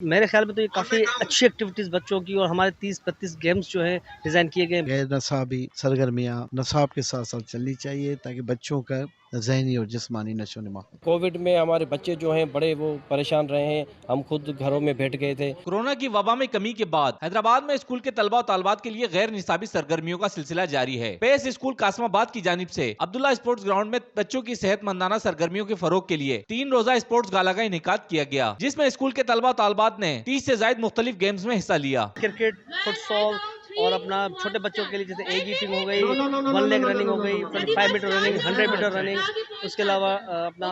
मेरे ख्याल में तो ये काफ़ी अच्छी एक्टिविटीज़ बच्चों की और हमारे 30-32 गेम्स जो है डिज़ाइन किए गए। गैर नसाबी सरगर्मियाँ नसाब के साथ साथ चलनी चाहिए ताकि बच्चों का ज़हनी और जिस्मानी नशो-नुमा हो। कोविड में हमारे बच्चे जो हैं बड़े वो परेशान रहे हैं, हम खुद घरों में बैठ गए थे। कोरोना की वबा में कमी के बाद हैदराबाद में स्कूल के तलबा और तालबात के लिए गैर निसाबी सरगर्मियों का सिलसिला जारी है। पेस स्कूल कासमाबाद की जानिब से अब्दुल्ला स्पोर्ट्स ग्राउंड में बच्चों की सेहतमंदाना सरगर्मियों के फरोग के लिए 3 रोजा स्पोर्ट्स गाला का इनेकाद किया गया, जिसमें स्कूल के तलबा और तालबात ने 30 से ज्यादा मुख्तलिफ गेम्स में हिस्सा लिया। क्रिकेट, फुटसॉल और अपना छोटे बच्चों के लिए जैसे एग ईटिंग हो गई, 1 लेग रनिंग हो गई, 25 मीटर रनिंग, 100 मीटर रनिंग, उसके अलावा अपना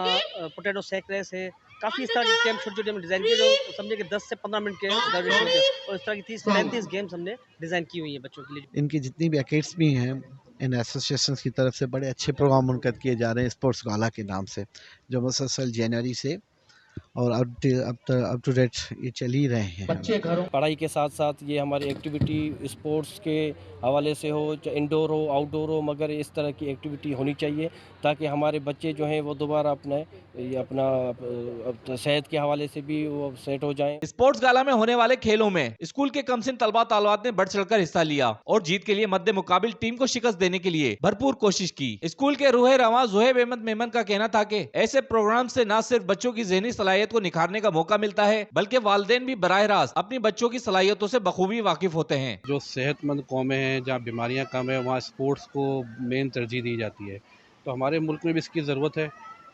पोटैटो सैक रेस है। काफ़ी इस तरह के गेम छोटे-छोटे हमने डिज़ाइन किए जो समझिए कि 10 से 15 मिनट के ड्यूरेशन के और इस तरह की 30-35 गेम्स हमने डिज़ाइन की हुई है बच्चों के लिए। इनकी जितनी भी अकेडमी हैं इन एसोसिएशंस की तरफ से बड़े अच्छे प्रोग्राम मुनक़द किए जा रहे हैं स्पोर्ट्स गाला के नाम से, जो मुसलसल जनवरी से और अब टू डेट ये चल ही रहे हैं। बच्चे घरों पढ़ाई के साथ साथ ये हमारी एक्टिविटी स्पोर्ट्स के हवाले से हो, चाहे इंडोर हो आउटडोर हो, मगर इस तरह की एक्टिविटी होनी चाहिए ताकि हमारे बच्चे जो हैं वो दोबारा अपना सेहत के हवाले से भी वो सेट हो जाएं। स्पोर्ट्स गाला में होने वाले खेलों में स्कूल के कमसिन तलबा तालबात ने बढ़ चढ़कर हिस्सा लिया और जीत के लिए मद्दे मुकाबिल टीम को शिकस्त देने के लिए भरपूर कोशिश की। स्कूल के रूहे रवा जुहेब अहमद मेमन का कहना था कि ऐसे प्रोग्राम से न सिर्फ बच्चों की ज़हनी सलाहियत को निखारने का मौका मिलता है, बल्कि वालिदैन भी बराह रास्त अपनी बच्चों की सलाहियतों से बखूबी वाकिफ होते हैं। जो सेहतमंद कौमें हैं, जहाँ बीमारियाँ कम है, वहाँ स्पोर्ट्स को मेन तरजीह दी जाती है। तो हमारे मुल्क में भी इसकी ज़रूरत है।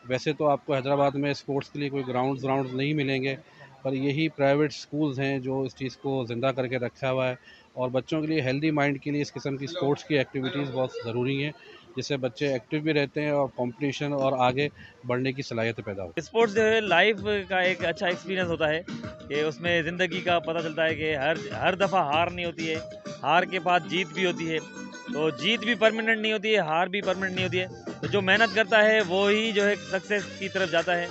वैसे तो आपको हैदराबाद में स्पोर्ट्स के लिए कोई ग्राउंड्स नहीं मिलेंगे, पर यही प्राइवेट स्कूल्स हैं जो इस चीज़ को ज़िंदा करके रखा हुआ है और बच्चों के लिए हेल्दी माइंड के लिए इस किस्म की स्पोर्ट्स की एक्टिविटीज़ बहुत ज़रूरी हैं, जिससे बच्चे एक्टिव भी रहते हैं और कंपटीशन और आगे बढ़ने की सलाहियत पैदा होती है। स्पोर्ट्स जो है लाइफ का एक अच्छा एक्सपीरियंस होता है कि उसमें ज़िंदगी का पता चलता है कि हर दफ़ा हार नहीं होती है, हार के बाद जीत भी होती है। तो जीत भी परमानेंट नहीं होती है, हार भी परमानेंट नहीं होती है। तो जो मेहनत करता है वो ही जो है सक्सेस की तरफ जाता है।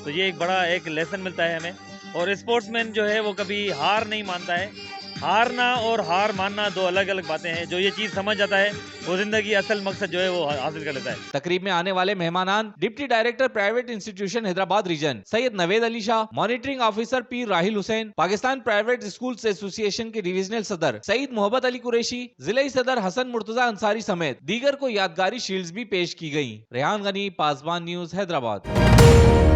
तो ये एक बड़ा एक लेसन मिलता है हमें। और स्पोर्ट्समैन जो है वो कभी हार नहीं मानता है। हारना और हार मानना दो अलग अलग बातें हैं। जो ये चीज़ समझ जाता है वो ज़िंदगी असल मकसद जो है वो हासिल कर लेता है। तकरीब में आने वाले मेहमानान deputy director private institution Hyderabad region Syed Naved Ali Shah, monitoring officer Pir Rahil Hussain, Pakistan private schools association के डिविजनल सदर सईद मोहब्बत अली कुरैशी, जिले सदर हसन मुर्तजा अंसारी समेत दीगर को यादगारी शील्ड्स भी पेश की गयी। रेहान गनी, पासवान न्यूज, हैदराबाद।